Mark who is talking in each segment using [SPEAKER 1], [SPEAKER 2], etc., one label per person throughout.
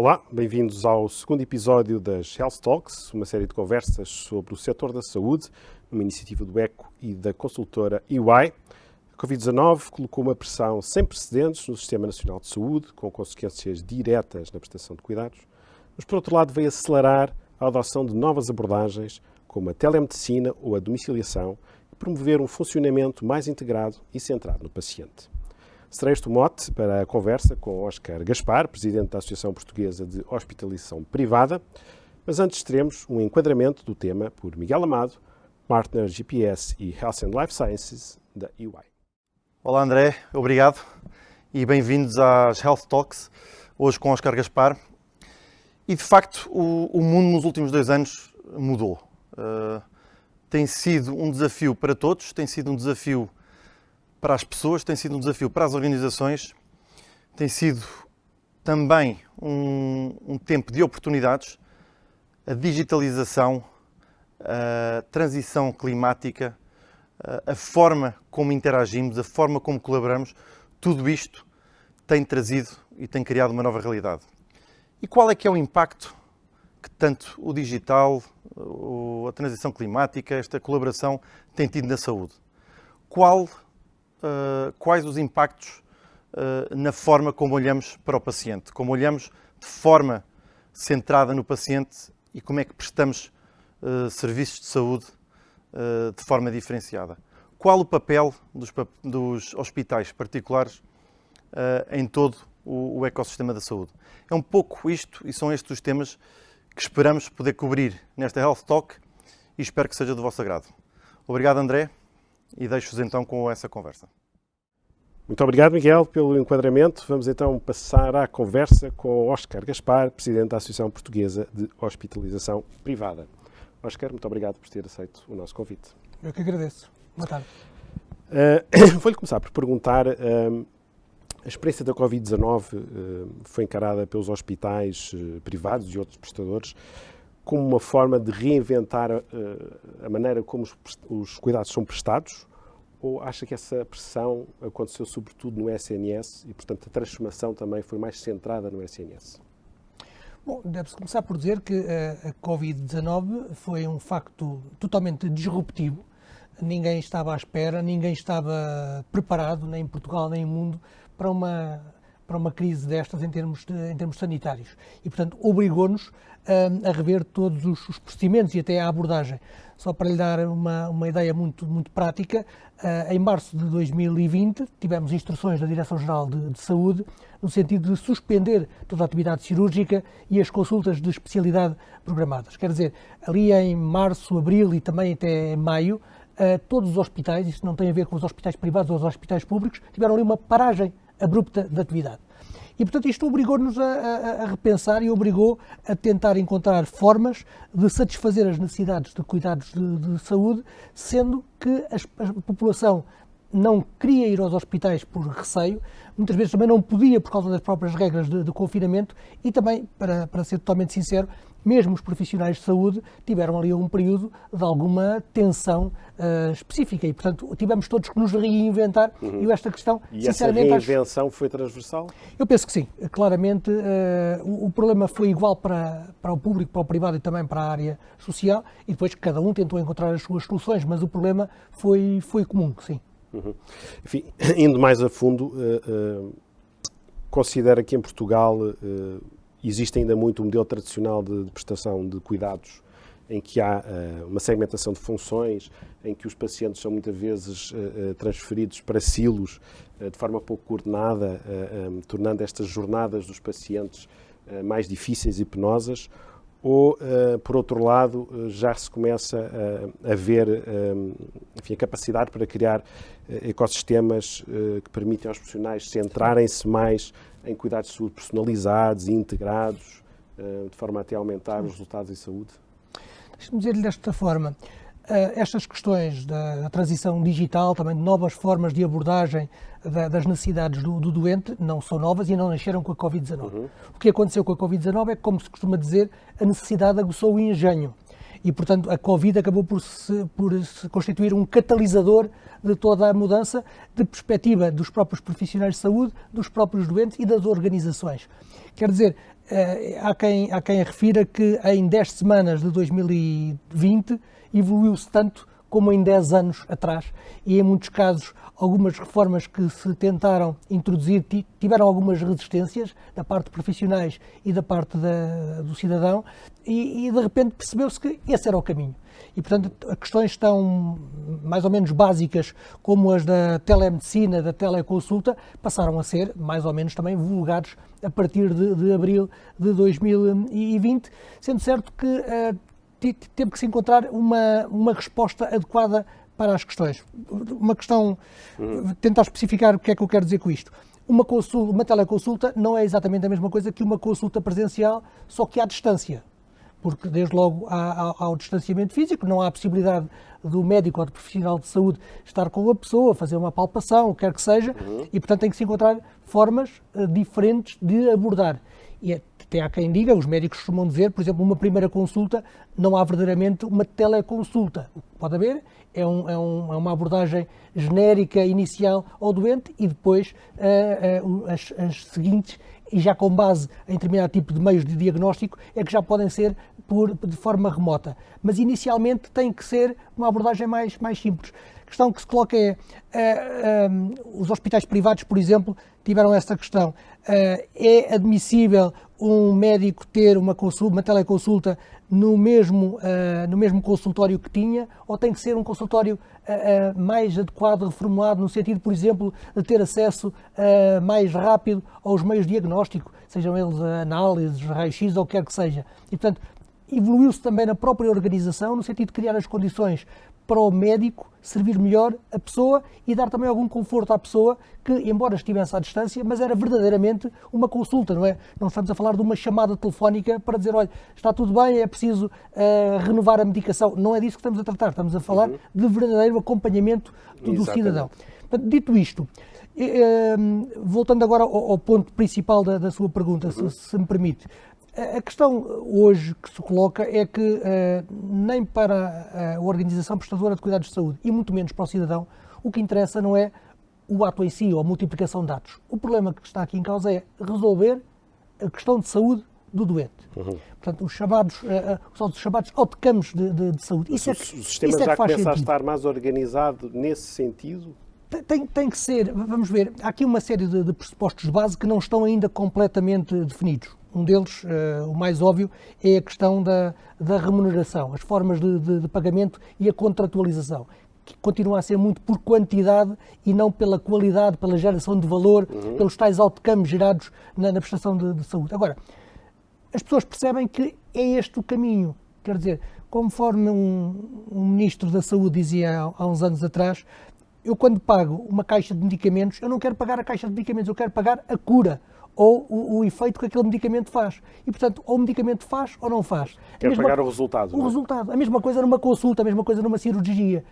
[SPEAKER 1] Olá, bem-vindos ao segundo episódio das Health Talks, uma série de conversas sobre o setor da saúde, uma iniciativa do ECO e da consultora EY. A Covid-19 colocou uma pressão sem precedentes no Sistema Nacional de Saúde, com consequências diretas na prestação de cuidados, mas, por outro lado, veio acelerar a adoção de novas abordagens, como a telemedicina ou a domiciliação, e promover um funcionamento mais integrado e centrado no paciente. Será este o mote para a conversa com Óscar Gaspar, presidente da Associação Portuguesa de Hospitalização Privada, mas antes teremos um enquadramento do tema por Miguel Amado, Partner GPS e Health and Life Sciences da EY.
[SPEAKER 2] Olá André, obrigado e bem-vindos às Health Talks, hoje com Óscar Gaspar. E de facto o mundo nos últimos 2 anos mudou. Tem sido um desafio para todos, tem sido um desafio para as pessoas, tem sido um desafio para as organizações, tem sido também um tempo de oportunidades. A digitalização, a transição climática, a forma como interagimos, a forma como colaboramos, tudo isto tem trazido e tem criado uma nova realidade. E qual é que é o impacto que tanto o digital, a transição climática, esta colaboração tem tido na saúde? Quais os impactos na forma como olhamos para o paciente, como olhamos de forma centrada no paciente e como é que prestamos serviços de saúde de forma diferenciada. Qual o papel dos hospitais particulares em todo o ecossistema da saúde? É um pouco isto e são estes os temas que esperamos poder cobrir nesta Health Talk e espero que seja do vosso agrado. Obrigado, André. E deixo-vos então com essa conversa.
[SPEAKER 1] Muito obrigado, Miguel, pelo enquadramento. Vamos então passar à conversa com Óscar Gaspar, presidente da Associação Portuguesa de Hospitalização Privada. Óscar, muito obrigado por ter aceito o nosso convite.
[SPEAKER 3] Eu que agradeço. Boa tarde.
[SPEAKER 1] Vou-lhe começar por perguntar, a experiência da Covid-19 foi encarada pelos hospitais privados e outros prestadores como uma forma de reinventar a maneira como os cuidados são prestados, ou acha que essa pressão aconteceu sobretudo no SNS e, portanto, a transformação também foi mais centrada no SNS?
[SPEAKER 3] Bom, deve-se começar por dizer que a Covid-19 foi um facto totalmente disruptivo. Ninguém estava à espera, ninguém estava preparado, nem em Portugal nem no mundo, para uma crise destas em termos sanitários. E, portanto, obrigou-nos a rever todos os procedimentos e até a abordagem. Só para lhe dar uma ideia muito prática, em março de 2020 tivemos instruções da Direção-Geral de Saúde no sentido de suspender toda a atividade cirúrgica e as consultas de especialidade programadas. Quer dizer, ali em março, abril e também até maio, todos os hospitais, isto não tem a ver com os hospitais privados ou os hospitais públicos, tiveram ali uma paragem abrupta da atividade. E, portanto, isto obrigou-nos a repensar e obrigou a tentar encontrar formas de satisfazer as necessidades de cuidados de saúde, sendo que a população não queria ir aos hospitais por receio, muitas vezes também não podia por causa das próprias regras de confinamento e também, para ser totalmente sincero, mesmo os profissionais de saúde tiveram ali um período de alguma tensão específica e, portanto, tivemos todos que nos reinventar e esta questão,
[SPEAKER 1] e
[SPEAKER 3] sinceramente...
[SPEAKER 1] essa reinvenção foi transversal?
[SPEAKER 3] Eu penso que sim. Claramente, o problema foi igual para o público, para o privado e também para a área social e depois cada um tentou encontrar as suas soluções, mas o problema foi comum, sim.
[SPEAKER 1] Enfim, indo mais a fundo, considera que em Portugal existe ainda muito um modelo tradicional de prestação de cuidados em que há uma segmentação de funções, em que os pacientes são muitas vezes transferidos para silos de forma pouco coordenada, tornando estas jornadas dos pacientes mais difíceis e penosas, ou, por outro lado, já se começa a ver enfim, a capacidade para criar ecossistemas que permitem aos profissionais centrarem-se mais em cuidados de saúde personalizados e integrados, de forma até a aumentar os resultados em saúde?
[SPEAKER 3] Deixe-me dizer-lhe desta forma, estas questões da transição digital, também de novas formas de abordagem das necessidades do doente, não são novas e não nasceram com a Covid-19. O que aconteceu com a Covid-19 é, como se costuma dizer, a necessidade aguçou o engenho. E, portanto, a Covid acabou por se constituir um catalisador de toda a mudança de perspectiva dos próprios profissionais de saúde, dos próprios doentes e das organizações. Quer dizer, há quem refira que em 10 semanas de 2020 evoluiu-se tanto como em 10 anos atrás, e em muitos casos algumas reformas que se tentaram introduzir tiveram algumas resistências da parte de profissionais e da parte do cidadão, e de repente percebeu-se que esse era o caminho. E, portanto, as questões tão mais ou menos básicas, como as da telemedicina, da teleconsulta, passaram a ser mais ou menos também vulgares a partir de abril de 2020, sendo certo que teve que se encontrar uma resposta adequada para as questões. Uma questão, tentar especificar o que é que eu quero dizer com isto. Uma teleconsulta não é exatamente a mesma coisa que uma consulta presencial, só que à distância. Porque, desde logo, há o distanciamento físico, não há a possibilidade do médico ou do profissional de saúde estar com a pessoa, fazer uma palpação, o que quer que seja, e, portanto, tem que se encontrar formas diferentes de abordar. E até há quem diga, os médicos costumam dizer, por exemplo, uma primeira consulta, não há verdadeiramente uma teleconsulta. O que pode haver é uma abordagem genérica inicial ao doente e depois as seguintes, e já com base em determinado tipo de meios de diagnóstico, é que já podem ser de forma remota. Mas inicialmente tem que ser uma abordagem mais simples. A questão que se coloca os hospitais privados, por exemplo, tiveram esta questão. É admissível um médico ter uma teleconsulta no mesmo consultório que tinha, ou tem que ser um consultório mais adequado, reformulado, no sentido, por exemplo, de ter acesso mais rápido aos meios de diagnóstico, sejam eles análises, raio-x ou o que quer que seja. E, portanto, evoluiu-se também na própria organização, no sentido de criar as condições para o médico servir melhor a pessoa e dar também algum conforto à pessoa que, embora estivesse à distância, mas era verdadeiramente uma consulta, não é? Não estamos a falar de uma chamada telefónica para dizer, olha, está tudo bem, é preciso renovar a medicação. Não é disso que estamos a tratar, estamos a falar de verdadeiro acompanhamento do cidadão. Portanto, dito isto, voltando agora ao ponto principal da sua pergunta, se me permite, a questão hoje que se coloca é que nem para a organização prestadora de cuidados de saúde e muito menos para o cidadão, o que interessa não é o ato em si ou a multiplicação de dados. O problema que está aqui em causa é resolver a questão de saúde do doente. Portanto, os chamados outcomes de saúde.
[SPEAKER 1] O sistema já começa a estar mais organizado nesse sentido?
[SPEAKER 3] Tem que ser, vamos ver, há aqui uma série de pressupostos de base que não estão ainda completamente definidos. Um deles, o mais óbvio, é a questão da remuneração, as formas de pagamento e a contratualização, que continua a ser muito por quantidade e não pela qualidade, pela geração de valor, pelos tais outcomes gerados na prestação de saúde. Agora, as pessoas percebem que é este o caminho. Quer dizer, conforme um ministro da Saúde dizia há uns anos atrás, eu quando pago uma caixa de medicamentos, eu não quero pagar a caixa de medicamentos, eu quero pagar a cura ou o efeito que aquele medicamento faz. E, portanto, ou o medicamento faz ou não faz.
[SPEAKER 1] Quer pagar o resultado.
[SPEAKER 3] O resultado. A mesma coisa numa consulta, a mesma coisa numa cirurgia.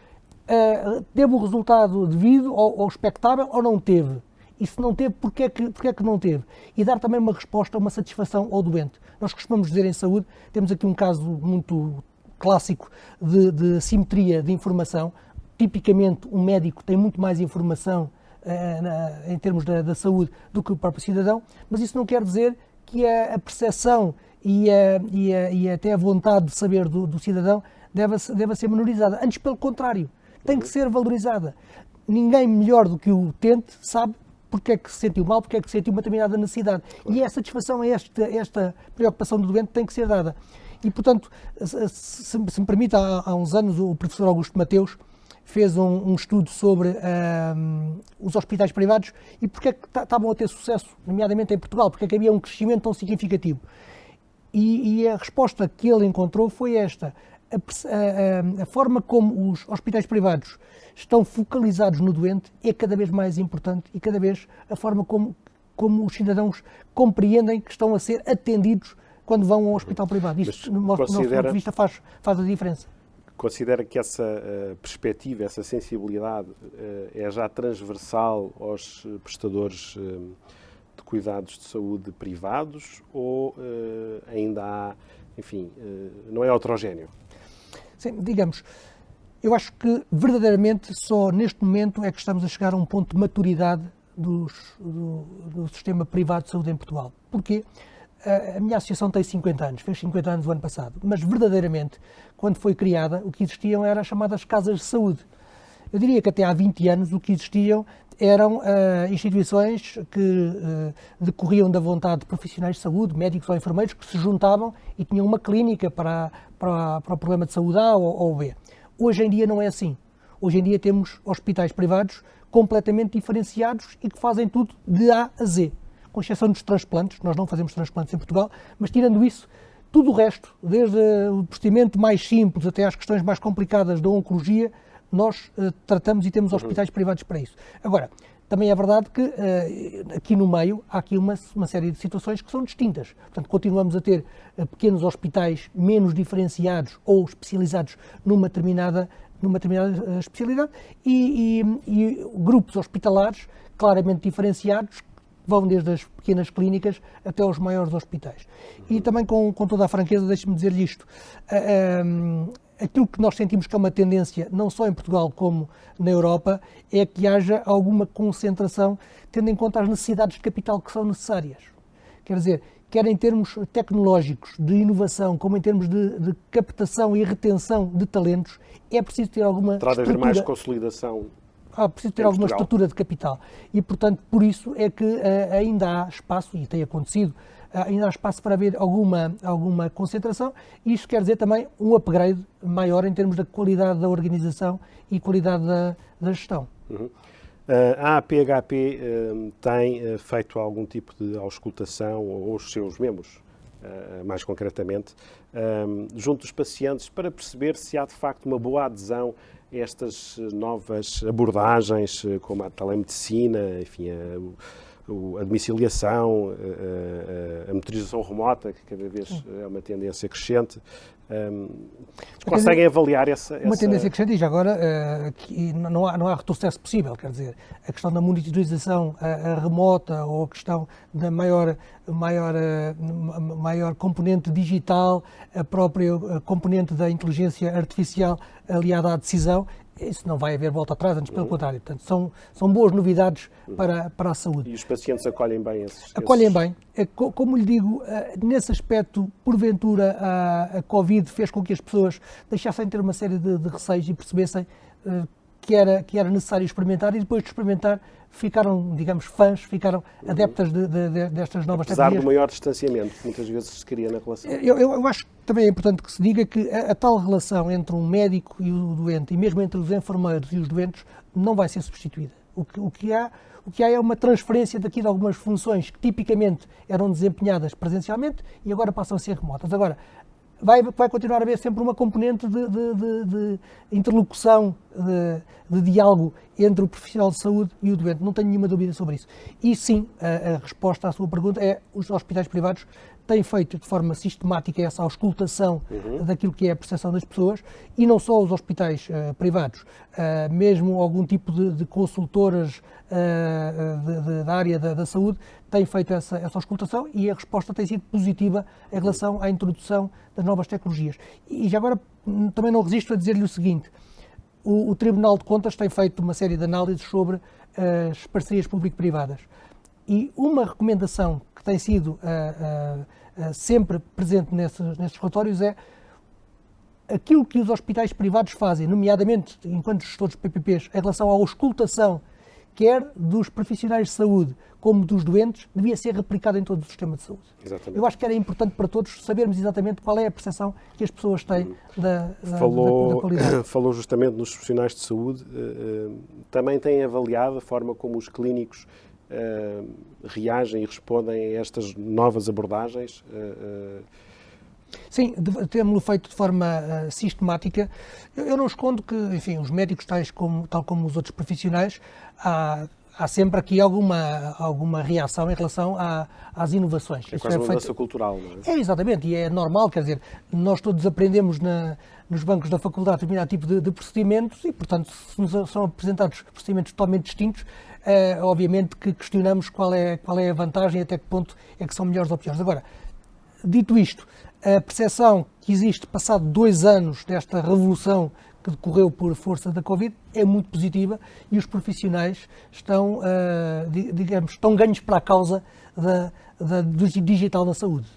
[SPEAKER 3] Teve o resultado devido ou expectável ou não teve? E se não teve, porquê é que não teve? E dar também uma resposta, uma satisfação ao doente. Nós costumamos dizer em saúde, temos aqui um caso muito clássico de assimetria de informação. Tipicamente, um médico tem muito mais informação em termos da saúde do que o próprio cidadão, mas isso não quer dizer que a percepção e até a vontade de saber do cidadão deva ser menorizada. Antes, pelo contrário, tem que ser valorizada. Ninguém melhor do que o utente sabe porque é que se sentiu mal, porque é que se sentiu uma determinada necessidade. E a satisfação a esta preocupação do doente tem que ser dada. E, portanto, se me permite, há uns anos o professor Augusto Mateus fez um estudo sobre os hospitais privados e porque é que estavam a ter sucesso, nomeadamente em Portugal, porque é que havia um crescimento tão significativo. E a resposta que ele encontrou foi esta. A forma como os hospitais privados estão focalizados no doente é cada vez mais importante e cada vez a forma como os cidadãos compreendem que estão a ser atendidos quando vão ao hospital privado. Isto, no nosso ponto de vista, faz a diferença.
[SPEAKER 1] Considera que essa perspectiva, essa sensibilidade é já transversal aos prestadores de cuidados de saúde privados ou ainda há, enfim, não é heterogéneo?
[SPEAKER 3] Sim, digamos, eu acho que verdadeiramente só neste momento é que estamos a chegar a um ponto de maturidade do sistema privado de saúde em Portugal. Porquê? a minha associação tem 50 anos, fez 50 anos o ano passado, mas verdadeiramente, quando foi criada, o que existiam eram as chamadas casas de saúde. Eu diria que até há 20 anos o que existiam eram instituições que decorriam da vontade de profissionais de saúde, médicos ou enfermeiros, que se juntavam e tinham uma clínica para o problema de saúde A ou B. Hoje em dia não é assim. Hoje em dia temos hospitais privados completamente diferenciados e que fazem tudo de A a Z, com exceção dos transplantes. Nós não fazemos transplantes em Portugal, mas tirando isso, tudo o resto, desde o procedimento mais simples até às questões mais complicadas da oncologia, nós tratamos e temos hospitais privados para isso. Agora, também é verdade que aqui no meio há aqui uma série de situações que são distintas. Portanto, continuamos a ter pequenos hospitais menos diferenciados ou especializados numa determinada especialidade e grupos hospitalares claramente diferenciados, que vão desde as pequenas clínicas até aos maiores hospitais. E também com toda a franqueza, deixe-me dizer-lhe isto. Aquilo que nós sentimos que é uma tendência, não só em Portugal como na Europa, é que haja alguma concentração, tendo em conta as necessidades de capital que são necessárias. Quer dizer, quer em termos tecnológicos, de inovação, como em termos de captação e retenção de talentos, é preciso ter alguma
[SPEAKER 1] Terá de haver mais consolidação.
[SPEAKER 3] Preciso ter alguma estrutura de capital. E, portanto, por isso é que ainda há espaço, e tem acontecido, ainda há espaço para haver alguma concentração, e isto quer dizer também um upgrade maior em termos da qualidade da organização e qualidade da gestão.
[SPEAKER 1] Uhum. A APHP tem feito algum tipo de auscultação, ou os seus membros, mais concretamente, junto dos pacientes, para perceber se há de facto uma boa adesão a estas novas abordagens, como a telemedicina, enfim, a domiciliação, a motorização remota, que cada vez é uma tendência crescente. Conseguem avaliar essa...
[SPEAKER 3] Uma tendência crescente, e já agora não há retrocesso possível, quer dizer, a questão da monitorização remota ou a questão da maior componente digital, a própria componente da inteligência artificial aliada à decisão, isso não vai haver volta atrás, antes pelo contrário. Portanto, são boas novidades para a saúde.
[SPEAKER 1] E os pacientes acolhem bem esses...
[SPEAKER 3] Acolhem bem. Como lhe digo, nesse aspecto, porventura, a Covid fez com que as pessoas deixassem de ter uma série de receios e percebessem que era necessário experimentar, e depois de experimentar ficaram, digamos, fãs, ficaram adeptas destas novas tecnologias.
[SPEAKER 1] Apesar do maior distanciamento que muitas vezes se cria na relação.
[SPEAKER 3] Eu acho que também é importante que se diga que a tal relação entre um médico e o doente, e mesmo entre os enfermeiros e os doentes, não vai ser substituída. O que há é uma transferência daqui de algumas funções que tipicamente eram desempenhadas presencialmente e agora passam a ser remotas. Agora, vai continuar a haver sempre uma componente de interlocução, de diálogo entre o profissional de saúde e o doente, não tenho nenhuma dúvida sobre isso. E sim, a resposta à sua pergunta é: os hospitais privados têm feito de forma sistemática essa auscultação daquilo que é a percepção das pessoas, e não só os hospitais privados, mesmo algum tipo de consultoras da área da saúde têm feito essa auscultação, e a resposta tem sido positiva em relação à introdução das novas tecnologias. E já agora também não resisto a dizer-lhe o seguinte: o Tribunal de Contas tem feito uma série de análises sobre as parcerias público-privadas, e uma recomendação que tem sido sempre presente nesses relatórios é aquilo que os hospitais privados fazem, nomeadamente enquanto gestores de PPPs, em relação à auscultação, quer dos profissionais de saúde como dos doentes, devia ser replicado em todo o sistema de saúde.
[SPEAKER 1] Exatamente.
[SPEAKER 3] Eu acho que era importante para todos sabermos exatamente qual é a percepção que as pessoas têm da qualidade.
[SPEAKER 1] Falou justamente nos profissionais de saúde. Também tem avaliado a forma como os clínicos reagem e respondem a estas novas abordagens?
[SPEAKER 3] Sim, temos-lo feito de forma sistemática. Eu não escondo que, enfim, os médicos, tal como os outros profissionais, há sempre aqui alguma reação em relação às inovações.
[SPEAKER 1] É quase uma mudança cultural, não é?
[SPEAKER 3] Exatamente, e é normal, quer dizer, nós todos aprendemos nos bancos da faculdade determinado tipo de procedimentos e, portanto, se nos são apresentados procedimentos totalmente distintos, obviamente que questionamos qual é a vantagem e até que ponto é que são melhores opções. Agora, dito isto, a percepção que existe passado 2 anos desta revolução que decorreu por força da Covid é muito positiva, e os profissionais estão ganhos para a causa do digital na saúde.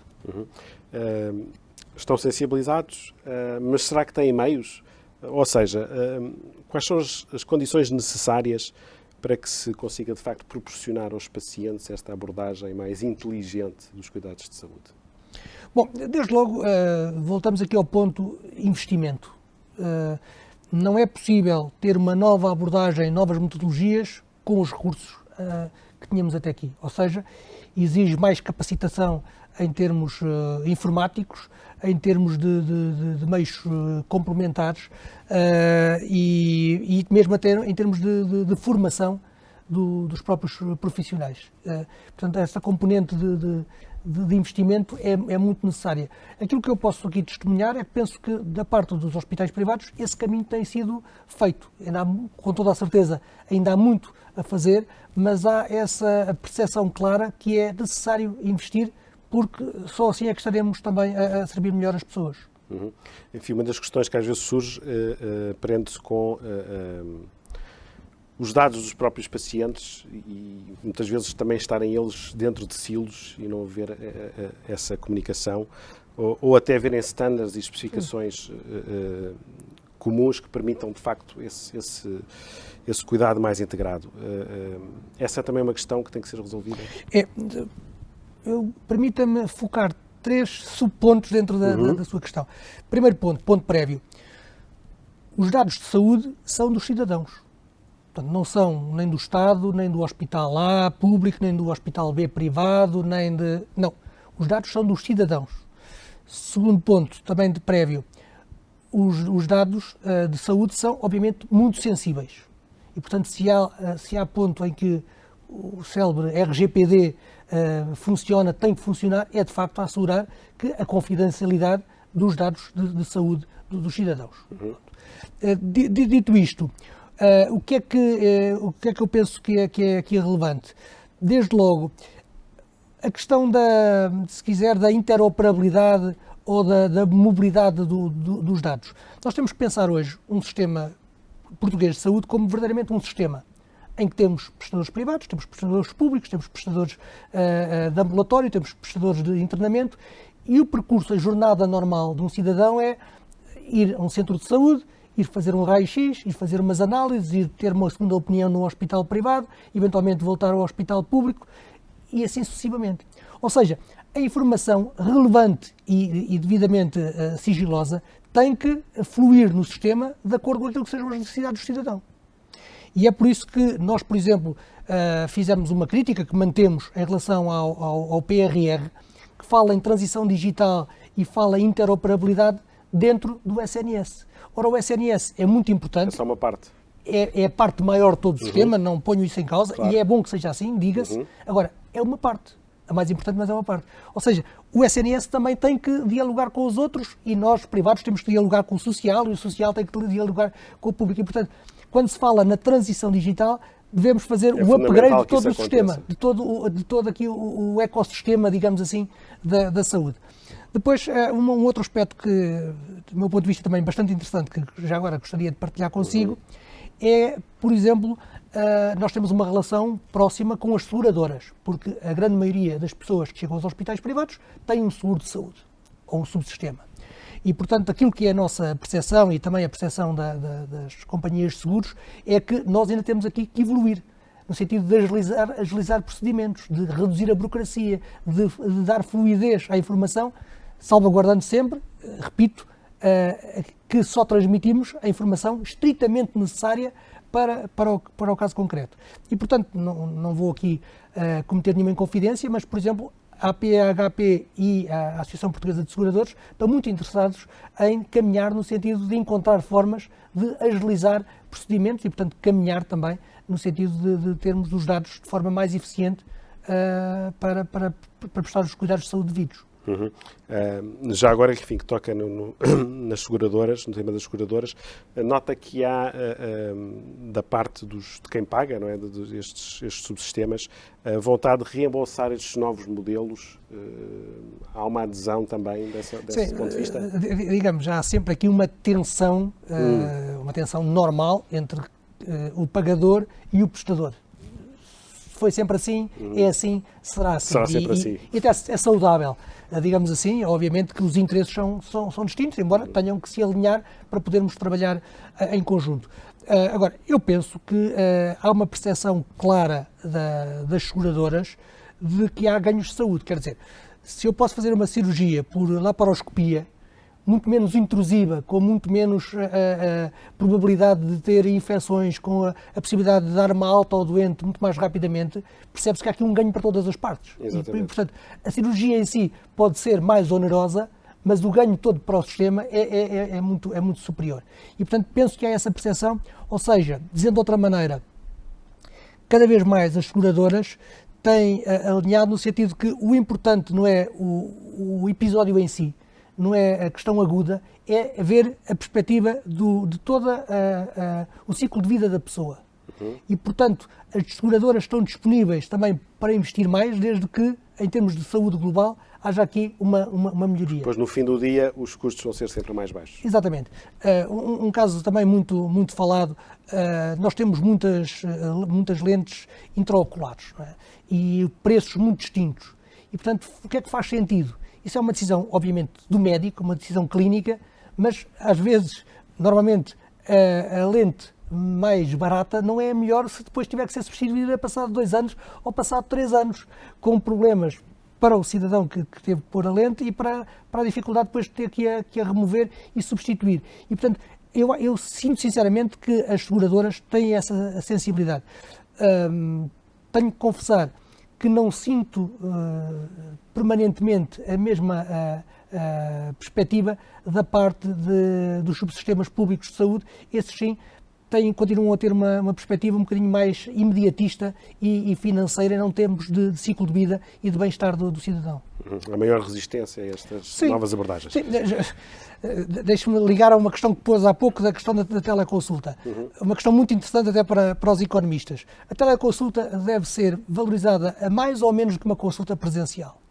[SPEAKER 1] Estão sensibilizados, mas será que têm meios? Ou seja, quais são as condições necessárias para que se consiga, de facto, proporcionar aos pacientes esta abordagem mais inteligente dos cuidados de saúde?
[SPEAKER 3] Bom, desde logo, voltamos aqui ao ponto investimento. Não é possível ter uma nova abordagem, novas metodologias com os recursos que tínhamos até aqui. Ou seja, exige mais capacitação em termos informáticos, em termos de meios complementares e mesmo até em termos de formação dos próprios profissionais. Portanto, essa componente de investimento é muito necessária. Aquilo que eu posso aqui testemunhar é que penso que, da parte dos hospitais privados, esse caminho tem sido feito. Com toda a certeza, ainda há muito a fazer, mas há essa percepção clara que é necessário investir, porque só assim é que estaremos também a servir melhor as pessoas.
[SPEAKER 1] Enfim, uma das questões que às vezes surge prende-se com os dados dos próprios pacientes e muitas vezes também estarem eles dentro de silos e não haver essa comunicação ou até haverem standards e especificações comuns que permitam de facto esse cuidado mais integrado. Essa é também uma questão que tem que ser resolvida.
[SPEAKER 3] Permita-me focar 3 subpontos dentro da sua questão. Primeiro ponto prévio. Os dados de saúde são dos cidadãos. Portanto, não são nem do Estado, nem do hospital A público, nem do hospital B privado, Não. Os dados são dos cidadãos. Segundo ponto, também de prévio. Os dados de saúde são, obviamente, muito sensíveis. E, portanto, se há ponto em que o célebre RGPD funciona, tem que funcionar, é de facto a assegurar que a confidencialidade dos dados de saúde dos cidadãos. Dito isto, o que é que eu penso que é relevante? Desde logo, a questão se quiser, da interoperabilidade ou da mobilidade dos dados. Nós temos que pensar hoje um sistema português de saúde como verdadeiramente um sistema em que temos prestadores privados, temos prestadores públicos, temos prestadores de ambulatório, temos prestadores de internamento, e o percurso, a jornada normal de um cidadão é ir a um centro de saúde, ir fazer um raio-x, ir fazer umas análises, ir ter uma segunda opinião num hospital privado, eventualmente voltar ao hospital público e assim sucessivamente. Ou seja, a informação relevante e devidamente sigilosa tem que fluir no sistema de acordo com aquilo que sejam as necessidades do cidadão. E é por isso que nós, por exemplo, fizemos uma crítica que mantemos em relação ao PRR, que fala em transição digital e fala em interoperabilidade dentro do SNS. Ora, o SNS é muito importante.
[SPEAKER 1] É só uma parte.
[SPEAKER 3] É a parte maior de todo o sistema, não ponho isso em causa, claro. E é bom que seja assim, diga-se. Agora, é uma parte. A mais importante, mas é uma parte. Ou seja, o SNS também tem que dialogar com os outros e nós, privados, temos que dialogar com o social e o social tem que dialogar com o público. E, portanto, quando se fala na transição digital, devemos fazer o upgrade de todo o sistema, de todo aqui o ecossistema, digamos assim, da saúde. Depois, um outro aspecto que, do meu ponto de vista, também bastante interessante, que já agora gostaria de partilhar consigo, é, por exemplo, nós temos uma relação próxima com as seguradoras, porque a grande maioria das pessoas que chegam aos hospitais privados têm um seguro de saúde, ou um subsistema. E, portanto, aquilo que é a nossa percepção e também a percepção das companhias de seguros é que nós ainda temos aqui que evoluir, no sentido de agilizar procedimentos, de reduzir a burocracia, de dar fluidez à informação, salvaguardando sempre, repito, que só transmitimos a informação estritamente necessária para o caso concreto. E, portanto, não vou aqui cometer nenhuma inconfidência, mas, por exemplo, a APHP e a Associação Portuguesa de Seguradores estão muito interessados em caminhar no sentido de encontrar formas de agilizar procedimentos e, portanto, caminhar também no sentido de termos os dados de forma mais eficiente para prestar os cuidados de saúde devidos.
[SPEAKER 1] Já agora, enfim, que toca nas seguradoras, no tema das seguradoras, nota que há, da parte de quem paga, não é, estes subsistemas, a vontade de reembolsar estes novos modelos. Há uma adesão também desse ponto de vista?
[SPEAKER 3] Digamos, há sempre aqui uma tensão normal entre o pagador e o prestador. foi sempre assim, é assim, será assim.
[SPEAKER 1] Será sempre assim.
[SPEAKER 3] E até é saudável, digamos assim. Obviamente que os interesses são distintos, embora tenham que se alinhar para podermos trabalhar em conjunto. Agora, eu penso que há uma percepção clara das seguradoras de que há ganhos de saúde. Quer dizer, se eu posso fazer uma cirurgia por laparoscopia, muito menos intrusiva, com muito menos probabilidade de ter infecções, com a possibilidade de dar uma alta ao doente muito mais rapidamente, percebe-se que há aqui um ganho para todas as partes.
[SPEAKER 1] Exatamente.
[SPEAKER 3] E, portanto, a cirurgia em si pode ser mais onerosa, mas o ganho todo para o sistema é muito superior. E, portanto, penso que há essa percepção, ou seja, dizendo de outra maneira, cada vez mais as seguradoras têm alinhado no sentido que o importante não é o episódio em si, não é a questão aguda, é ver a perspectiva de todo o ciclo de vida da pessoa. E, portanto, as seguradoras estão disponíveis também para investir mais, desde que, em termos de saúde global, haja aqui uma melhoria.
[SPEAKER 1] Pois no fim do dia os custos vão ser sempre mais baixos.
[SPEAKER 3] Exatamente. Um caso também muito falado, nós temos muitas lentes intraoculares, não é? E preços muito distintos. E, portanto, o que é que faz sentido? Isso é uma decisão, obviamente, do médico, uma decisão clínica, mas, às vezes, normalmente, a lente mais barata não é a melhor se depois tiver que ser substituída passado 2 anos ou passado 3 anos, com problemas para o cidadão que teve que pôr a lente e para a dificuldade depois de ter que a remover e substituir. E, portanto, eu sinto sinceramente que as seguradoras têm essa sensibilidade. Tenho que confessar que não sinto permanentemente a mesma perspectiva da parte dos subsistemas públicos de saúde. Esses sim continuam a ter uma perspectiva um bocadinho mais imediatista e financeira, não termos de ciclo de vida e de bem-estar do cidadão.
[SPEAKER 1] A maior resistência a estas novas abordagens.
[SPEAKER 3] Sim. Deixe-me ligar a uma questão que pôs há pouco, da questão da teleconsulta. Uma questão muito interessante até para os economistas. A teleconsulta deve ser valorizada a mais ou menos do que uma consulta presencial.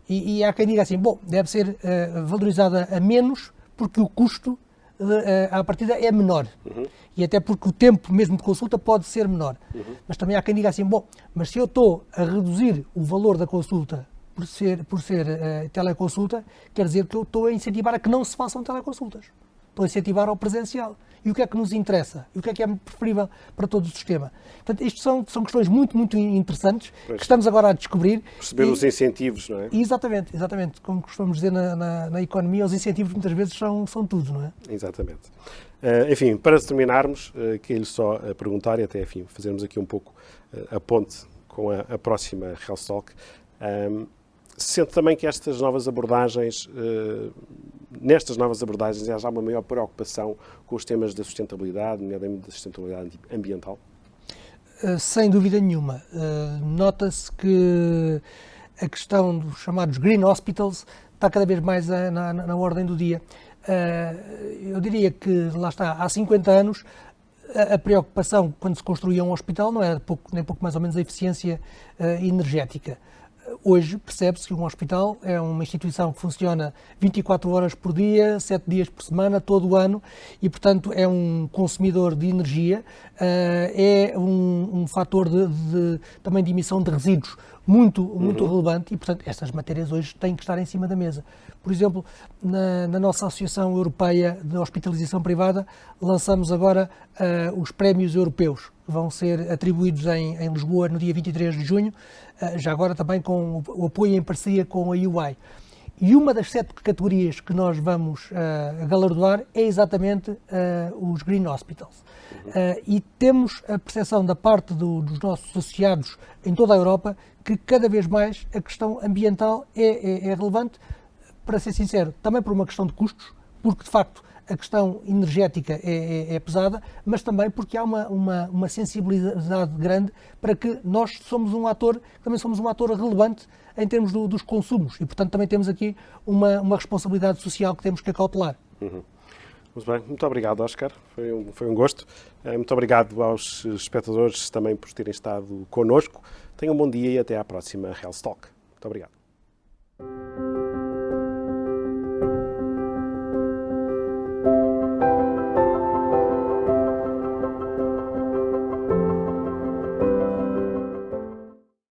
[SPEAKER 3] E há quem diga assim, deve ser valorizada a menos porque o custo à partida é menor. E até porque o tempo mesmo de consulta pode ser menor. Mas também há quem diga assim, mas se eu estou a reduzir o valor da consulta por ser teleconsulta, quer dizer que eu estou a incentivar a que não se façam teleconsultas. Estou a incentivar ao presencial. E o que é que nos interessa? E o que é preferível para todo o sistema? Portanto, isto são questões muito interessantes que estamos agora a descobrir.
[SPEAKER 1] Perceber os incentivos, não é?
[SPEAKER 3] Exatamente. Como costumamos dizer na economia, os incentivos muitas vezes são tudo, não é?
[SPEAKER 1] Exatamente. Enfim, para terminarmos, queria-lhe só perguntar, e até, enfim, fazermos aqui um pouco a ponte com a próxima Health Talk. Sente também que nestas novas abordagens há uma maior preocupação com os temas da sustentabilidade, nomeadamente da sustentabilidade ambiental?
[SPEAKER 3] Sem dúvida nenhuma. Nota-se que a questão dos chamados Green Hospitals está cada vez mais na ordem do dia. Eu diria que, lá está, há 50 anos, a preocupação quando se construía um hospital não era nem pouco mais ou menos a eficiência energética. Hoje percebe-se que um hospital é uma instituição que funciona 24 horas por dia, 7 dias por semana, todo o ano, e, portanto, é um consumidor de energia, é um fator também de emissão de resíduos muito relevante e, portanto, estas matérias hoje têm que estar em cima da mesa. Por exemplo, na nossa Associação Europeia de Hospitalização Privada, lançamos agora os prémios europeus, que vão ser atribuídos em Lisboa no dia 23 de junho, já agora também com o apoio em parceria com a UI. E uma das 7 categorias que nós vamos galardoar é exatamente os Green Hospitals. E temos a percepção da parte dos nossos associados em toda a Europa que cada vez mais a questão ambiental é relevante, para ser sincero, também por uma questão de custos, porque de facto a questão energética é pesada, mas também porque há uma sensibilidade grande para que nós também somos um ator relevante em termos dos consumos e, portanto, também temos aqui uma responsabilidade social que temos que acautelar.
[SPEAKER 1] Muito bem, muito obrigado, Óscar, foi um gosto. Muito obrigado aos espectadores também por terem estado connosco. Tenham um bom dia e até à próxima Health Talk. Muito obrigado.